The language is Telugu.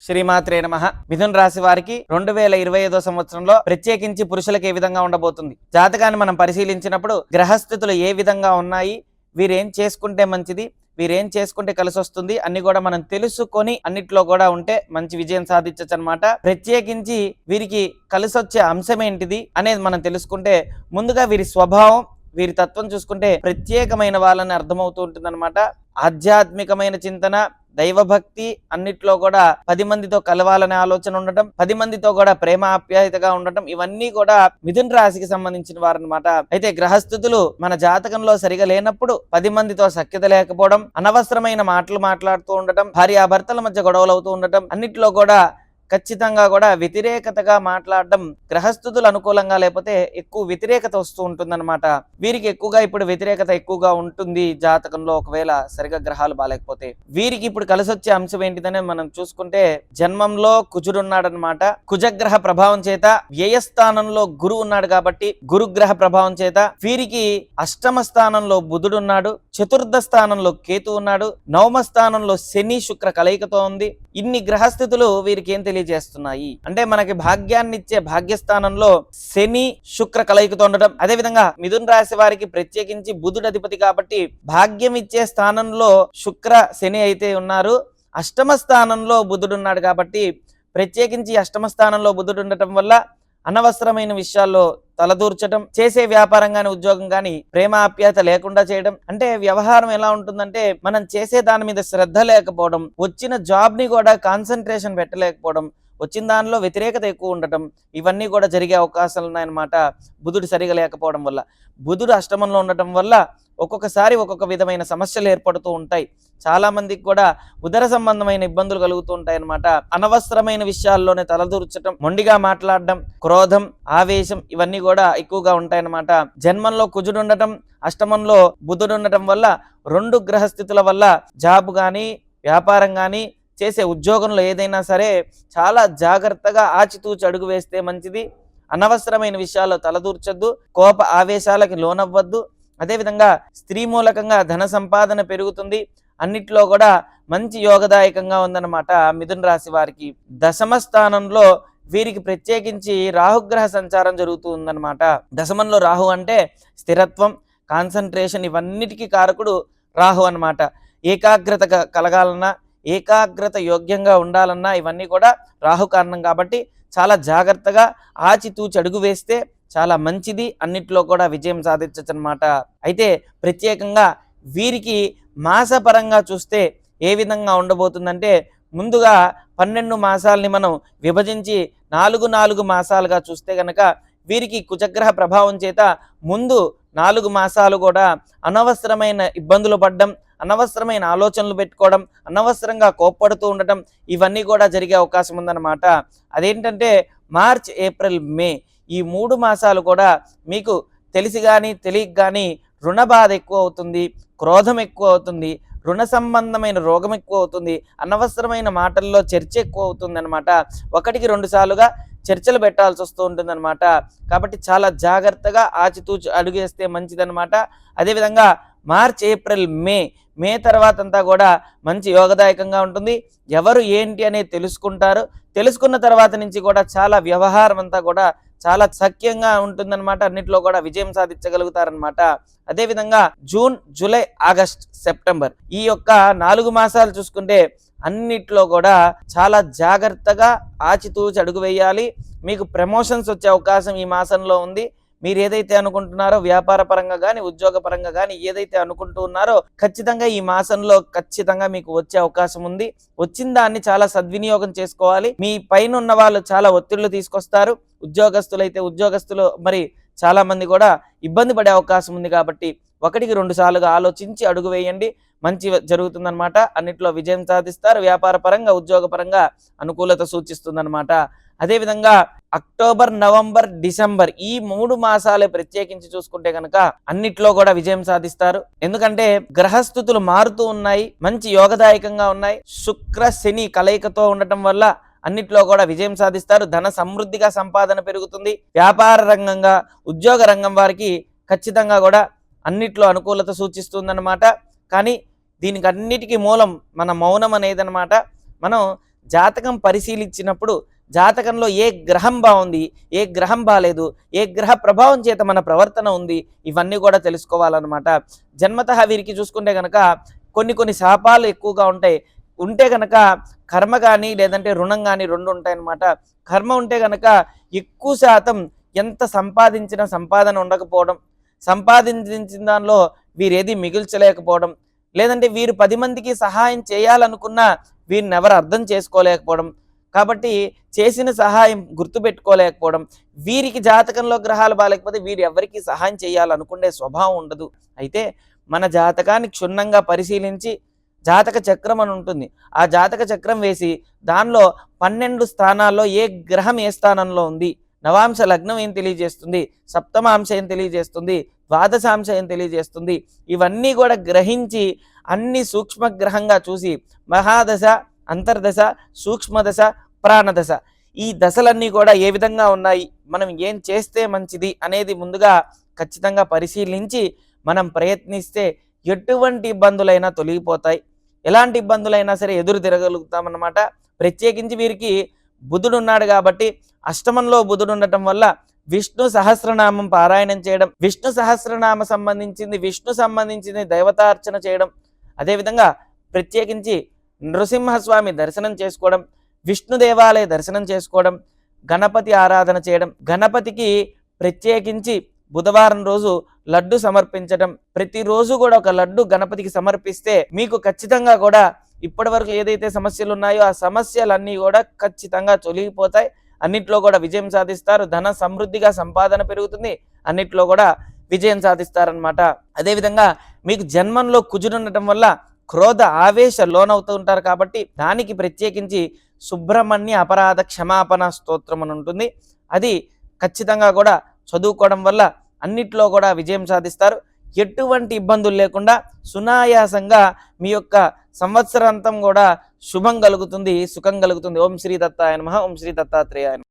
శ్రీమాత్రే నమః. మిథున రాశి వారికి 2025 సంవత్సరంలో ప్రత్యేకించి పురుషులకు ఏ విధంగా ఉండబోతుంది? జాతకాన్ని మనం పరిశీలించినప్పుడు గ్రహస్థితులు ఏ విధంగా ఉన్నాయి, వీరేం చేసుకుంటే మంచిది, వీరేం చేసుకుంటే కలిసి వస్తుంది అన్ని కూడా మనం తెలుసుకొని అన్నిట్లో కూడా ఉంటే మంచి విజయం సాధించచ్చు అనమాట. ప్రత్యేకించి వీరికి కలిసి వచ్చే అంశం ఏంటిది అనేది మనం తెలుసుకుంటే ముందుగా వీరి స్వభావం, వీరి తత్వం చూసుకుంటే ప్రత్యేకమైన వాళ్ళని అర్థమవుతూ ఉంటుంది అనమాట. ఆధ్యాత్మికమైన చింతన, దైవభక్తి అన్నిట్లో కూడా 10 మందితో కలవాలనే ఆలోచన ఉండటం, 10 మందితో కూడా ప్రేమ ఆప్యాయతగా ఉండటం, ఇవన్నీ కూడా మిథున రాశికి సంబంధించిన వారు అనమాట. అయితే గ్రహస్థితులు మన జాతకంలో సరిగా లేనప్పుడు 10 మందితో సఖ్యత లేకపోవడం, అనవసరమైన మాటలు మాట్లాడుతూ ఉండటం, భార్యాభర్తల మధ్య గొడవలు అవుతూ ఉండటం, అన్నిట్లో కూడా ఖచ్చితంగా కూడా వ్యతిరేకతగా మాట్లాడడం, గ్రహస్థితులు అనుకూలంగా లేకపోతే ఎక్కువ వ్యతిరేకత వస్తూ ఉంటుందన్నమాట. వీరికి ఎక్కువగా ఇప్పుడు వ్యతిరేకత ఎక్కువగా ఉంటుంది జాతకంలో, ఒకవేళ సరిగా గ్రహాలు బాగాలేకపోతే. వీరికి ఇప్పుడు కలిసి వచ్చే అంశం ఏంటిదని మనం చూసుకుంటే జన్మంలో కుజుడున్నాడనమాట. కుజగ్రహ ప్రభావం చేత వ్యయస్థానంలో గురువు ఉన్నాడు కాబట్టి గురుగ్రహ ప్రభావం చేత వీరికి అష్టమ స్థానంలో బుధుడున్నాడు, చతుర్థ స్థానంలో కేతు ఉన్నాడు, నవమ స్థానంలో శని శుక్ర కలయికతో ఉంది. ఇన్ని గ్రహస్థితులు వీరికి ఏం తెలియజేస్తున్నాయి అంటే మనకి భాగ్యాన్ని ఇచ్చే భాగ్యస్థానంలో శని శుక్ర కలయికతో ఉండటం, అదే విధంగా మిథున రాశి వారికి ప్రత్యేకించి బుధుడు అధిపతి కాబట్టి భాగ్యం ఇచ్చే స్థానంలో శుక్ర శని అయితే ఉన్నారు, అష్టమ స్థానంలో బుధుడు ఉన్నాడు కాబట్టి ప్రత్యేకించి అష్టమ స్థానంలో బుధుడు ఉండటం వల్ల అనవసరమైన విషయాల్లో తలదూర్చడం, చేసే వ్యాపారం గాని ఉద్యోగం గాని ప్రేమ ఆప్యాయత లేకుండా చేయడం, అంటే వ్యవహారం ఎలా ఉంటుందంటే మనం చేసే దాని మీద శ్రద్ధ లేకపోవడం, వచ్చిన జాబ్ ని కూడా కాన్సన్ట్రేషన్ పెట్టలేకపోవడం, వచ్చిన దానిలో వ్యతిరేకత ఎక్కువ ఉండటం, ఇవన్నీ కూడా జరిగే అవకాశాలు ఉన్నాయన్నమాట. బుధుడు సరిగా లేకపోవడం వల్ల, బుధుడు అష్టమంలో ఉండటం వల్ల ఒక్కొక్కసారి ఒక్కొక్క విధమైన సమస్యలు ఏర్పడుతూ ఉంటాయి. చాలా మందికి కూడా ఉదర సంబంధమైన ఇబ్బందులు కలుగుతూ ఉంటాయి అన్నమాట. అనవసరమైన విషయాల్లోనే తలదూర్చడం, మొండిగా మాట్లాడడం, క్రోధం, ఆవేశం ఇవన్నీ కూడా ఎక్కువగా ఉంటాయన్నమాట. జన్మంలో కుజుడు ఉండటం, అష్టమంలో బుధుడు ఉండటం వల్ల 2 గ్రహస్థితుల వల్ల జాబ్ కానీ వ్యాపారం కానీ చేసే ఉద్యోగంలో ఏదైనా సరే చాలా జాగ్రత్తగా ఆచితూచి అడుగు వేస్తే మంచిది. అనవసరమైన విషయాల్లో తలదూర్చొద్దు, కోప ఆవేశాలకి లోనవ్వద్దు. అదేవిధంగా స్త్రీ మూలకంగా ధన సంపాదన పెరుగుతుంది, అన్నిట్లో కూడా మంచి యోగదాయకంగా ఉందన్నమాట. మిథున రాశి వారికి దశమ స్థానంలో వీరికి ప్రత్యేకించి రాహుగ్రహ సంచారం జరుగుతూ ఉందన్నమాట. దశమంలో రాహు అంటే స్థిరత్వం, కాన్సన్ట్రేషన్ ఇవన్నిటికీ కారకుడు రాహు అన్నమాట. ఏకాగ్రత కలగాలన్నా, ఏకాగ్రత యోగ్యంగా ఉండాలన్నా ఇవన్నీ కూడా రాహు కారణం కాబట్టి చాలా జాగ్రత్తగా ఆచితూచి అడుగు వేస్తే చాలా మంచిది, అన్నిట్లో కూడా విజయం సాధించచ్చు అనమాట. అయితే ప్రత్యేకంగా వీరికి మాసపరంగా చూస్తే ఏ విధంగా ఉండబోతుందంటే ముందుగా 12 మాసాలని మనం విభజించి 4 మాసాలుగా చూస్తే గనక వీరికి కుజగ్రహ ప్రభావం చేత ముందు 4 మాసాలు కూడా అనవసరమైన ఇబ్బందులు పడడం, అనవసరమైన ఆలోచనలు పెట్టుకోవడం, అనవసరంగా కోప్పడుతూ ఉండటం ఇవన్నీ కూడా జరిగే అవకాశం ఉందన్నమాట. అదేంటంటే మార్చ్, ఏప్రిల్, మే ఈ 3 మాసాలు కూడా మీకు తెలిసి కానీ తెలియక కానీ రుణ బాధ ఎక్కువ అవుతుంది, క్రోధం ఎక్కువ అవుతుంది, రుణ సంబంధమైన రోగం ఎక్కువ అవుతుంది, అనవసరమైన మాటల్లో చర్చ ఎక్కువ అవుతుంది అనమాట. 1-2 సార్లుగా చర్చలు పెట్టాల్సి వస్తూ ఉంటుంది అనమాట. కాబట్టి చాలా జాగ్రత్తగా ఆచితూచి అడుగేస్తే మంచిదన్నమాట. అదేవిధంగా మార్చ్, ఏప్రిల్, మే తర్వాత అంతా కూడా మంచి యోగదాయకంగా ఉంటుంది. ఎవరు ఏంటి అనేది తెలుసుకుంటారు. తెలుసుకున్న తర్వాత నుంచి కూడా చాలా వ్యవహారం అంతా కూడా చాలా సఖ్యంగా ఉంటుందన్నమాట. అన్నిట్లో కూడా విజయం సాధించగలుగుతారనమాట. అదేవిధంగా జూన్, జూలై, ఆగస్ట్, సెప్టెంబర్ ఈ యొక్క 4 మాసాలు చూసుకుంటే అన్నిట్లో కూడా చాలా జాగ్రత్తగా ఆచితూచి అడుగు వేయాలి. మీకు ప్రమోషన్స్ వచ్చే అవకాశం ఈ మాసంలో ఉంది. మీరు ఏదైతే అనుకుంటున్నారో వ్యాపార పరంగా కానీ ఉద్యోగ పరంగా కానీ ఏదైతే అనుకుంటూ ఉన్నారో ఖచ్చితంగా ఈ మాసంలో ఖచ్చితంగా మీకు వచ్చే అవకాశం ఉంది. వచ్చిన దాన్ని చాలా సద్వినియోగం చేసుకోవాలి. మీ పైన ఉన్న వాళ్ళు చాలా ఒత్తిళ్లు తీసుకొస్తారు. ఉద్యోగస్తులైతే ఉద్యోగస్తులు మరి చాలా మంది కూడా ఇబ్బంది పడే అవకాశం ఉంది కాబట్టి 1-2 సార్లుగా ఆలోచించి అడుగు వేయండి, మంచి జరుగుతుందన్నమాట. అన్నిట్లో విజయం సాధిస్తారు. వ్యాపార పరంగా ఉద్యోగ పరంగా అనుకూలత సూచిస్తుందన్నమాట. అదేవిధంగా అక్టోబర్, నవంబర్, డిసెంబర్ ఈ 3 మాసాలే ప్రత్యేకించి చూసుకుంటే కనుక అన్నిట్లో కూడా విజయం సాధిస్తారు. ఎందుకంటే గ్రహస్థితులు మారుతూ ఉన్నాయి, మంచి యోగదాయకంగా ఉన్నాయి. శుక్ర శని కలయికతో ఉండటం వల్ల అన్నిట్లో కూడా విజయం సాధిస్తారు. ధన సమృద్ధిగా సంపాదన పెరుగుతుంది. వ్యాపార రంగంగా ఉద్యోగ రంగం వారికి ఖచ్చితంగా కూడా అన్నిట్లో అనుకూలత సూచిస్తుందన్నమాట. కానీ దీనికి అన్నిటికీ మూలం మన మౌనం అనేదన్నమాట. మనం జాతకం పరిశీలించినప్పుడు జాతకంలో ఏ గ్రహం బాగుంది, ఏ గ్రహం బాలేదు, ఏ గ్రహ ప్రభావం చేత మన ప్రవర్తన ఉంది, ఇవన్నీ కూడా తెలుసుకోవాలన్నమాట. జన్మతః వీరికి చూసుకుంటే కనుక కొన్ని శాపాలు ఎక్కువగా ఉంటాయి. ఉంటే గనక కర్మ కానీ లేదంటే రుణం కానీ రెండు ఉంటాయన్నమాట. కర్మ ఉంటే గనక ఎక్కువ శాతం ఎంత సంపాదించినా సంపాదన ఉండకపోవడం, సంపాదించిన దానిలో వీరేది మిగిల్చలేకపోవడం, లేదంటే వీరు 10 మందికి సహాయం చేయాలనుకున్నా వీరిని ఎవరు అర్థం చేసుకోలేకపోవడం, కాబట్టి చేసిన సహాయం గుర్తుపెట్టుకోలేకపోవడం, వీరికి జాతకంలో గ్రహాలు బాగాలేకపోతే వీరు ఎవరికి సహాయం చేయాలనుకునే స్వభావం ఉండదు. అయితే మన జాతకాన్ని క్షుణ్ణంగా పరిశీలించి జాతక చక్రం అని ఉంటుంది, ఆ జాతక చక్రం వేసి దానిలో 12 స్థానాల్లో ఏ గ్రహం ఏ స్థానంలో ఉంది, నవాంశ లగ్నం ఏం తెలియజేస్తుంది, సప్తమాంశ ఏం తెలియజేస్తుంది, ద్వాదశాంశ ఏం తెలియజేస్తుంది, ఇవన్నీ కూడా గ్రహించి అన్ని సూక్ష్మగ్రహంగా చూసి మహాదశ, అంతర్దశ, సూక్ష్మదశ, ప్రాణదశ, ఈ దశలన్నీ కూడా ఏ విధంగా ఉన్నాయి, మనం ఏం చేస్తే మంచిది అనేది ముందుగా ఖచ్చితంగా పరిశీలించి మనం ప్రయత్నిస్తే ఎటువంటి ఇబ్బందులైనా తొలగిపోతాయి. ఎలాంటి ఇబ్బందులైనా సరే ఎదురు తిరగలుగుతామన్నమాట. ప్రత్యేకించి వీరికి బుధుడు ఉన్నాడు కాబట్టి అష్టమంలో బుధుడు ఉండటం వల్ల విష్ణు సహస్రనామం పారాయణం చేయడం, విష్ణు సహస్రనామ సంబంధించింది దైవతార్చన చేయడం, అదేవిధంగా ప్రత్యేకించి నృసింహస్వామి దర్శనం చేసుకోవడం, విష్ణు దేవాలయ దర్శనం చేసుకోవడం, గణపతి ఆరాధన చేయడం, గణపతికి ప్రత్యేకించి బుధవారం రోజు లడ్డు సమర్పించడం, ప్రతిరోజు కూడా ఒక లడ్డు గణపతికి సమర్పిస్తే మీకు ఖచ్చితంగా కూడా ఇప్పటి వరకు ఏదైతే సమస్యలు ఉన్నాయో ఆ సమస్యలన్నీ కూడా ఖచ్చితంగా తొలగిపోతాయి. అన్నిట్లో కూడా విజయం సాధిస్తారు. ధన సమృద్ధిగా సంపాదన పెరుగుతుంది, అన్నిట్లో కూడా విజయం సాధిస్తారనమాట. అదేవిధంగా మీకు జన్మంలో కుజుడు ఉండటం వల్ల క్రోధ ఆవేశ లోనవుతూ ఉంటారు కాబట్టి దానికి ప్రత్యేకించి సుబ్రహ్మణ్య అపరాధ క్షమాపణ స్తోత్రం అని ఉంటుంది, అది ఖచ్చితంగా కూడా చదువుకోవడం వల్ల అన్నిట్లో కూడా విజయం సాధిస్తారు. ఎటువంటి ఇబ్బందులు లేకుండా సునాయాసంగా మీ యొక్క సంవత్సరాంతం కూడా శుభం కలుగుతుంది, సుఖం కలుగుతుంది. ఓం శ్రీ దత్తాయ నమః. ఓం శ్రీ దత్తాత్రేయాయ నమః.